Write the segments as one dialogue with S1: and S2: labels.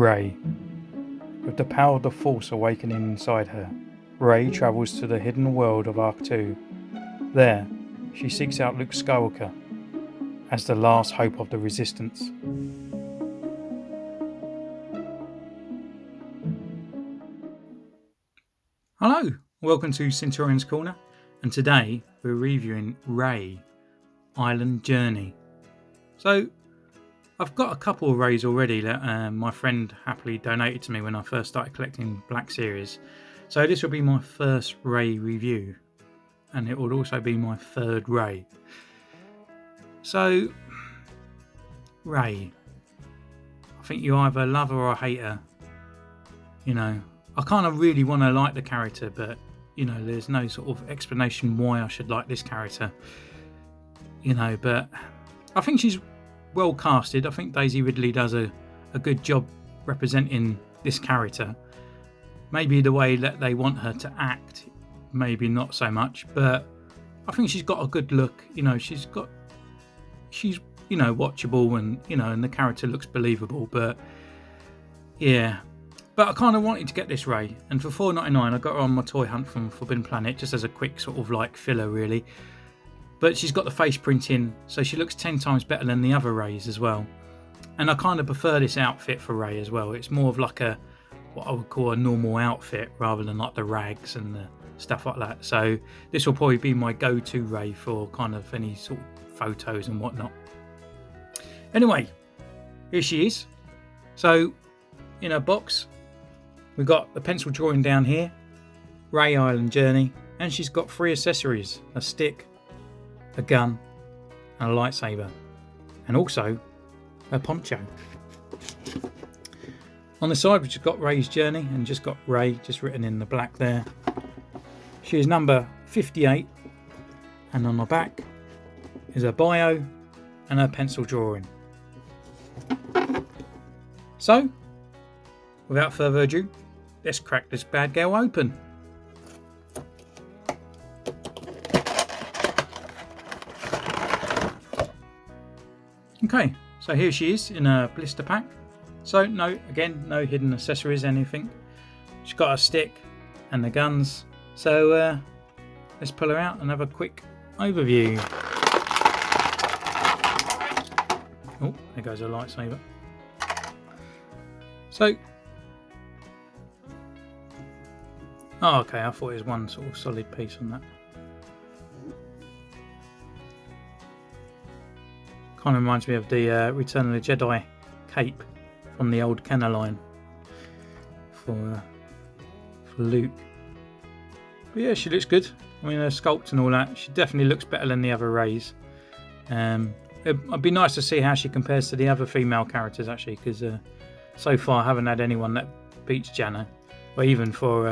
S1: Rey. With the power of the Force awakening inside her, Rey travels to the hidden world of Ahch-Tu. There, she seeks out Luke Skywalker as the last hope of the Resistance. Hello, welcome to Centurion's Corner, and today we're reviewing Rey Island Journey. So, I've got a couple of Reys already that my friend happily donated to me when I first started collecting Black Series. So this will be my first Rey review, and it will also be my third Rey. So, Rey, I think you either love her or hate her. You know, I kind of really want to like the character, but you know, there's no sort of explanation why I should like this character. You know, but I think she's well casted. I think Daisy Ridley does a good job representing this character. Maybe the way that they want her to act, maybe not so much, but I think she's got a good look. You know, she's you know, watchable, and you know, and the character looks believable. But yeah, but I kind of wanted to get this Rey, and for $4.99 I got her on my toy hunt from Forbidden Planet, just as a quick sort of like filler really. But she's got the face printing, so she looks 10 times better than the other Reys as well. And I kind of prefer this outfit for Rey as well. It's more of like what I would call a normal outfit, rather than like the rags and the stuff like that. So this will probably be my go-to Rey for kind of any sort of photos and whatnot. Anyway, here she is. So in her box, we've got the pencil drawing down here, Rey Island Journey, and she's got 3 accessories: a stick, a gun, and a lightsaber, and also a poncho. On the side, we've just got Rey's Journey, and just got Rey just written in the black there. She is number 58, and on the back is her bio and her pencil drawing. So, without further ado, let's crack this bad girl open. Okay, so here she is in a blister pack. So no hidden accessories, anything. She's got a stick and the guns. So let's pull her out and have a quick overview. Oh, there goes her lightsaber. So, oh, okay, I thought it was one sort of solid piece on that. Kind of reminds me of the Return of the Jedi cape from the old Kenner line for Luke. But yeah, she looks good. I mean, her sculpt and all that, she definitely looks better than the other Reys. It'd be nice to see how she compares to the other female characters, actually, because so far I haven't had anyone that beats Janna, or even for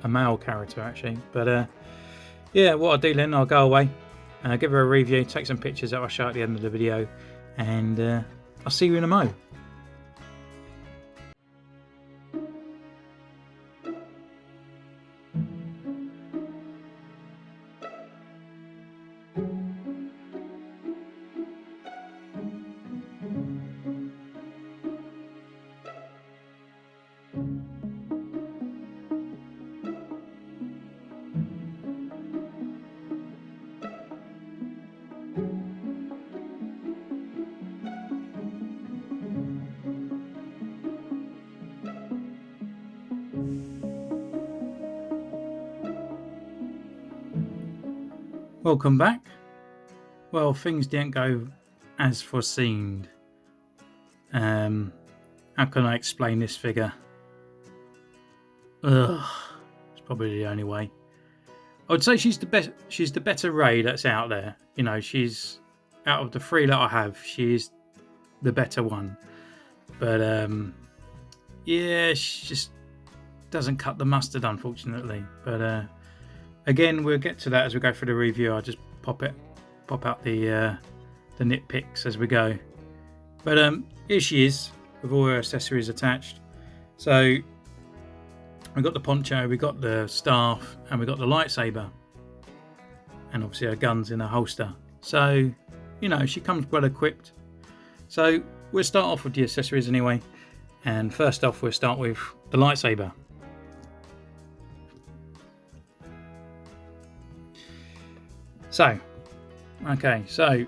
S1: a male character, actually. But yeah, what I'll do then, I'll go away, give her a review, take some pictures that I'll show at the end of the video, and I'll see you in a mo. Welcome back. Well, things didn't go as foreseen. How can I explain this figure? It's probably the only way. I would say she's the best. She's the better Rey that's out there. You know, she's out of the 3 that I have. She's the better one. But yeah, she just doesn't cut the mustard, unfortunately. But again, we'll get to that as we go through the review. I'll just pop out the nitpicks as we go. But here she is with all her accessories attached. So we've got the poncho, we've got the staff, and we've got the lightsaber, and obviously her guns in a holster. So, you know, she comes well equipped. So we'll start off with the accessories anyway. And first off, we'll start with the lightsaber. So, okay, so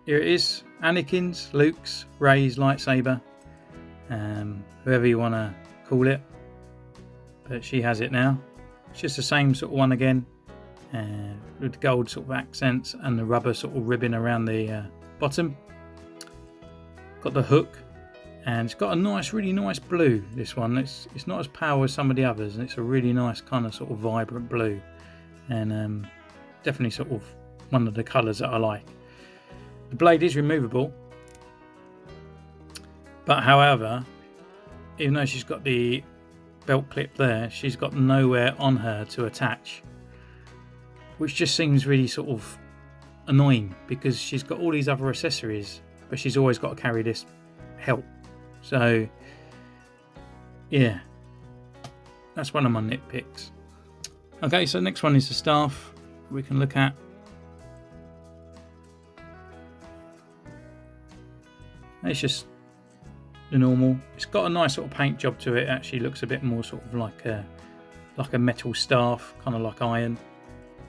S1: here it is, Anakin's, Luke's, Rey's lightsaber, whoever you want to call it, but she has it now. It's just the same sort of one again, with the gold sort of accents and the rubber sort of ribbon around the bottom. Got the hook, and it's got a nice, really nice blue, this one. It's not as pale as some of the others, and it's a really nice kind of sort of vibrant blue, and definitely sort of one of the colours that I like. The blade is removable, but however, even though she's got the belt clip there, she's got nowhere on her to attach, which just seems really sort of annoying, because she's got all these other accessories, but she's always got to carry this hilt. So yeah, that's one of my nitpicks. Okay, so next one is the staff we can look at. It's just the normal. It's got a nice sort of paint job to it. It actually looks a bit more sort of like a metal staff, kind of like iron.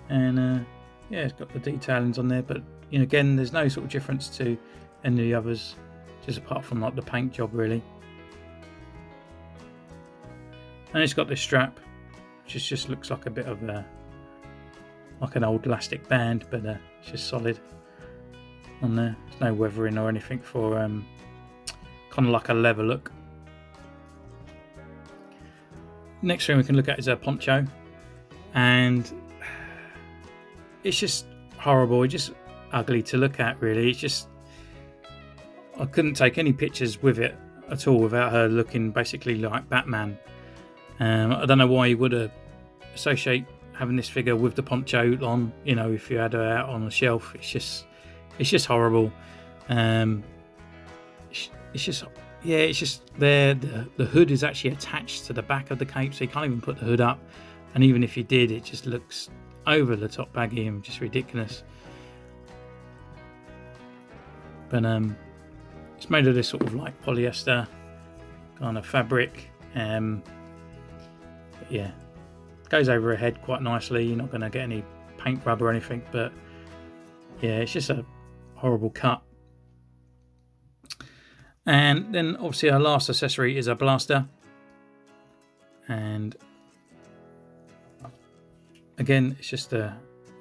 S1: And yeah, it's got the detailings on there, but you know, again, there's no sort of difference to any of the others, just apart from like the paint job really. And it's got this strap, which just looks like a bit of like an old elastic band, but it's just solid on there. There's no weathering or anything for kind of like a leather look. Next thing we can look at is a poncho, and it's just horrible. It's just ugly to look at really. It's just, I couldn't take any pictures with it at all without her looking basically like Batman. I don't know why you would associate having this figure with the poncho on, you know, if you had her out on the shelf. It's just horrible. It's just, yeah, it's just there. The hood is actually attached to the back of the cape, so you can't even put the hood up. And even if you did, it just looks over the top baggy and just ridiculous. But it's made of this sort of like polyester kind of fabric. But yeah, goes over her head quite nicely. You're not going to get any paint rub or anything, but yeah, it's just a horrible cut. And then obviously our last accessory is a blaster, and again, it's just the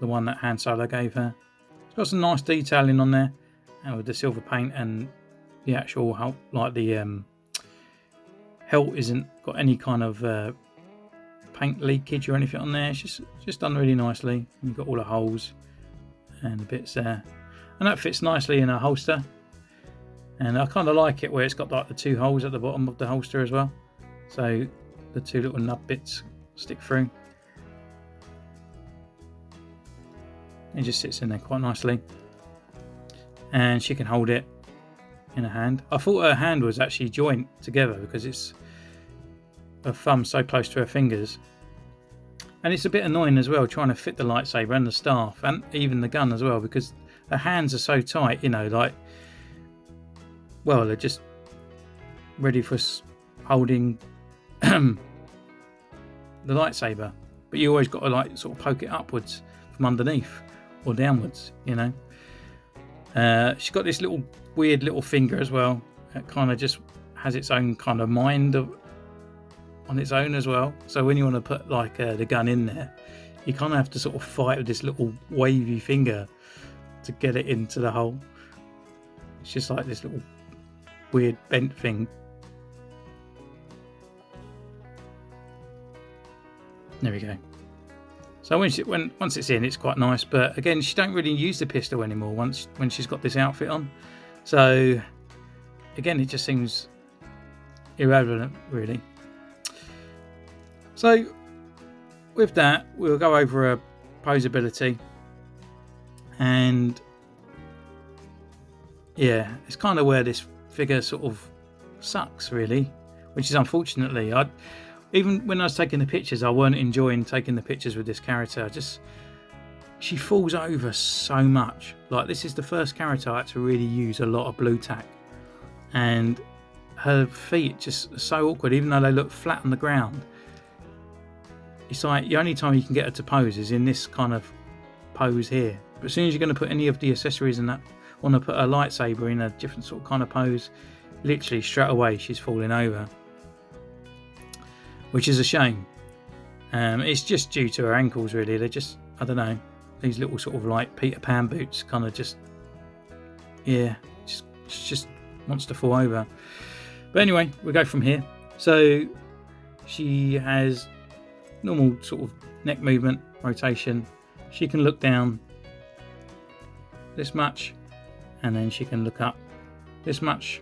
S1: one that Han Solo gave her. It's got some nice detailing on there, and with the silver paint, and the actual hilt, like the hilt isn't got any kind of paint leakage or anything on there. It's just done really nicely. You've got all the holes and the bits there, and that fits nicely in a holster. And I kind of like it where it's got like the two holes at the bottom of the holster as well, so the two little nub bits stick through. It just sits in there quite nicely, and she can hold it in her hand. I thought her hand was actually joined together because it's her thumb so close to her fingers, and it's a bit annoying as well trying to fit the lightsaber and the staff and even the gun as well, because her hands are so tight, you know, like, well, they're just ready for holding the lightsaber, but you always got to like sort of poke it upwards from underneath or downwards, you know. She's got this little weird little finger as well. It kind of just has its own kind of mind on its own as well. So when you want to put like the gun in there, you kind of have to sort of fight with this little wavy finger to get it into the hole. It's just like this little weird bent thing. There we go. So once it's in, it's quite nice, but again, she don't really use the pistol anymore when she's got this outfit on. So again, it just seems irrelevant really. So with that, we'll go over her posability, and yeah, it's kind of where this figure sort of sucks really, which is unfortunately. Even when I was taking the pictures, I weren't enjoying taking the pictures with this character. She falls over so much. Like, this is the first character I had to really use a lot of blue tack, and her feet just so awkward, even though they look flat on the ground. It's like the only time you can get her to pose is in this kind of pose here. But as soon as you're going to put any of the accessories in that, want to put a lightsaber in a different sort of kind of pose, literally straight away she's falling over, which is a shame. It's just due to her ankles, really. They're just, I don't know, these little sort of like Peter Pan boots kind of just, yeah, just wants to fall over. But anyway, we go from here. So she has normal sort of neck movement, rotation. She can look down this much, and then she can look up this much,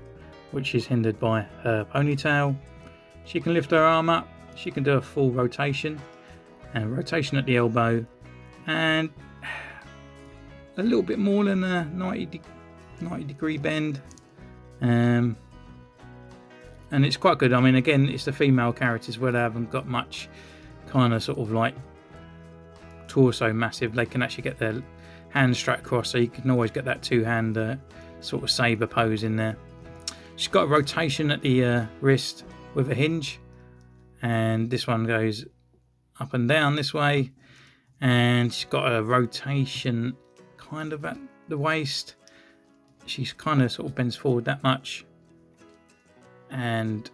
S1: which is hindered by her ponytail. She can lift her arm up. She can do a full rotation, and rotation at the elbow, and a little bit more than a 90 degree bend. And it's quite good. I mean, again, it's the female characters where they haven't got much kind of sort of like torso massive. They can actually get their hands straight across, so you can always get that two-hand sort of saber pose in there. She's got a rotation at the wrist with a hinge, and this one goes up and down this way, and she's got a rotation kind of at the waist. She's kind of sort of bends forward that much, and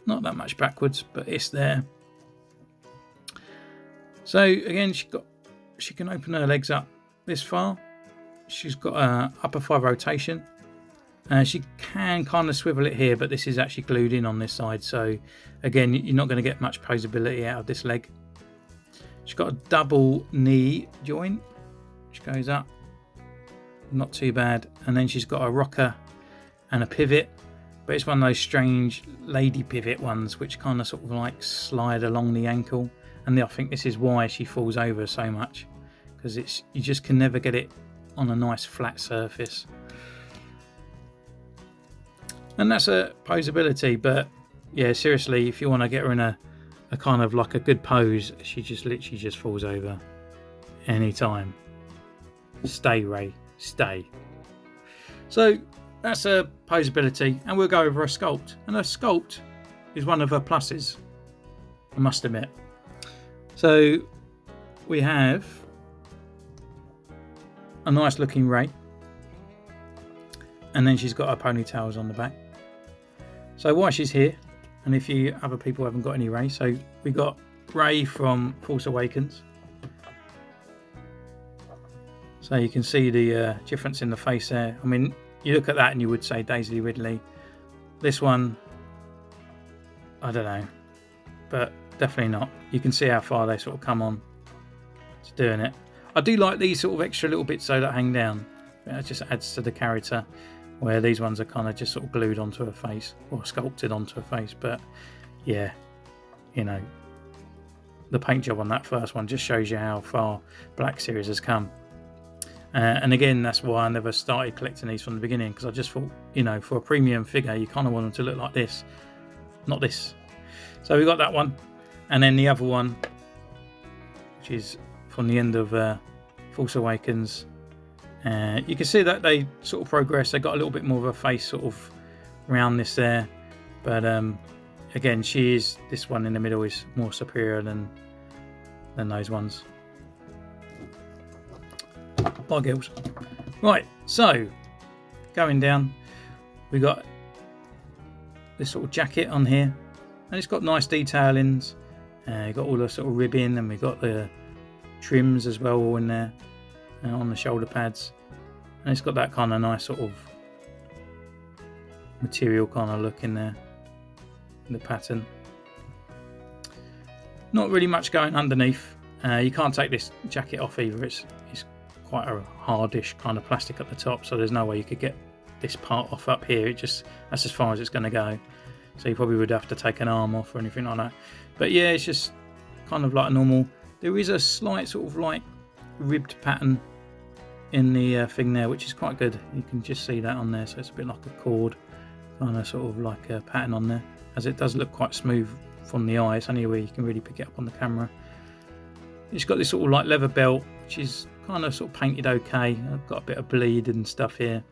S1: not that much backwards, but it's there. So again, she can open her legs up this far. She's got a upper thigh rotation. She can kind of swivel it here, but this is actually glued in on this side, so again, you're not going to get much posability out of this leg. She's got a double knee joint, which goes up, not too bad, and then she's got a rocker and a pivot, but it's one of those strange lady pivot ones which kind of sort of like slide along the ankle, and I think this is why she falls over so much, because you just can never get it on a nice flat surface. And that's a posability, but yeah, seriously, if you want to get her in a kind of like a good pose, she just literally just falls over anytime. Stay, Ray, stay. So that's a posability, and we'll go over a sculpt. And a sculpt is one of her pluses, I must admit. So we have a nice looking Ray, and then she's got her ponytails on the back. So why she's here, and if you other people haven't got any Ray, so we got Ray from Force Awakens. So you can see the difference in the face there. I mean, you look at that and you would say Daisy Ridley. This one, I don't know, but definitely not. You can see how far they sort of come on to doing it. I do like these sort of extra little bits though that hang down. It just adds to the character, where these ones are kind of just sort of glued onto her face or sculpted onto her face. But yeah, you know, the paint job on that first one just shows you how far Black Series has come. And again, that's why I never started collecting these from the beginning, because I just thought, you know, for a premium figure, you kind of want them to look like this, not this. So we got that one, and then the other one, which is from the end of Force Awakens. You can see that they sort of progress. They got a little bit more of a face sort of around this there, but again, this one in the middle is more superior than those ones. Bye, girls. Right, so going down, we got this sort of jacket on here, and it's got nice detailings. You got all the sort of ribbing, and we got the trims as well all in there, on the shoulder pads, and it's got that kind of nice sort of material kind of look in there, in the pattern. Not really much going underneath. You can't take this jacket off either. It's quite a hardish kind of plastic at the top, so there's no way you could get this part off up here. That's as far as it's going to go, so you probably would have to take an arm off or anything like that. But yeah, it's just kind of like a normal. There is a slight sort of like ribbed pattern in the thing there, which is quite good. You can just see that on there, so it's a bit like a cord kind of sort of like a pattern on there, as it does look quite smooth from the eye. It's only where you can really pick it up on the camera. It's got this sort of like leather belt, which is kind of sort of painted okay. I've got a bit of bleed and stuff here,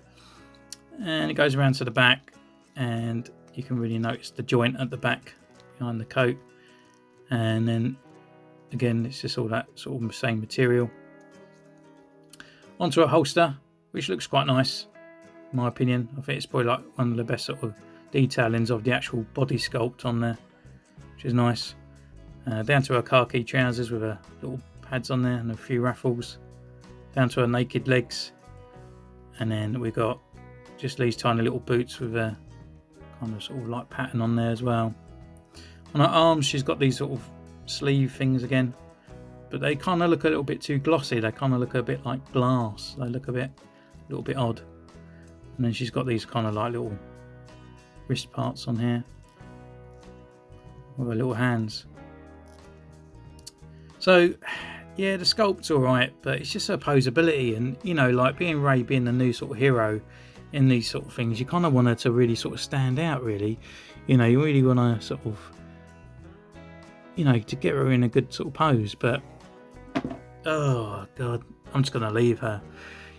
S1: and it goes around to the back, and you can really notice the joint at the back behind the coat. And then again, it's just all that sort of same material. Onto a holster, which looks quite nice in my opinion. I think it's probably like one of the best sort of detailings of the actual body sculpt on there, which is nice. Down to her khaki trousers with her little pads on there and a few ruffles, down to her naked legs, and then we got just these tiny little boots with a kind of sort of like pattern on there as well. On her arms she's got these sort of sleeve things again, but they kind of look a little bit too glossy. They kind of look a bit like glass. They look a little bit odd. And then she's got these kind of like little wrist parts on here with her little hands. So yeah, the sculpt's alright, but it's just her posability, and you know, like being Rey being the new sort of hero in these sort of things, you kind of want her to really sort of stand out, really. You know, you really want to sort of, you know, to get her in a good sort of pose. But oh god, I'm just gonna leave her.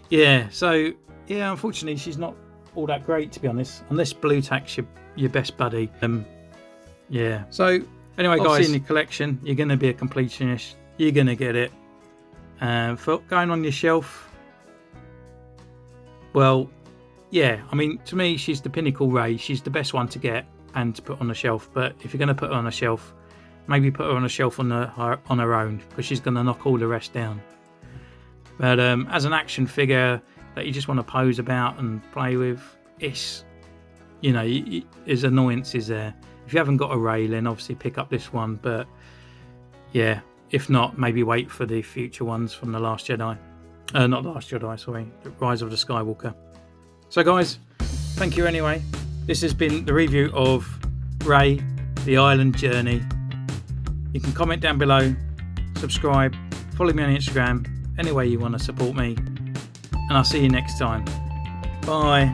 S1: Yeah, so yeah, unfortunately she's not all that great, to be honest, unless blue tack's your best buddy. Yeah, so anyway guys, in your collection you're going to be a completionist, you're going to get it. For going on your shelf, well, yeah, I mean, to me she's the pinnacle Rey. She's the best one to get and to put on the shelf. But if you're going to put her on a shelf, maybe put her on a shelf on her own, because she's going to knock all the rest down. But as an action figure that you just want to pose about and play with, it's, you know, there's annoyances there. If you haven't got a Rey, then obviously pick up this one. But yeah, if not, maybe wait for the future ones from the Last Jedi. Not Last Jedi, sorry, the Rise of the Skywalker. So guys, thank you anyway. This has been the review of Rey, The Island Journey. You can comment down below, subscribe, follow me on Instagram, any way you want to support me. And I'll see you next time. Bye.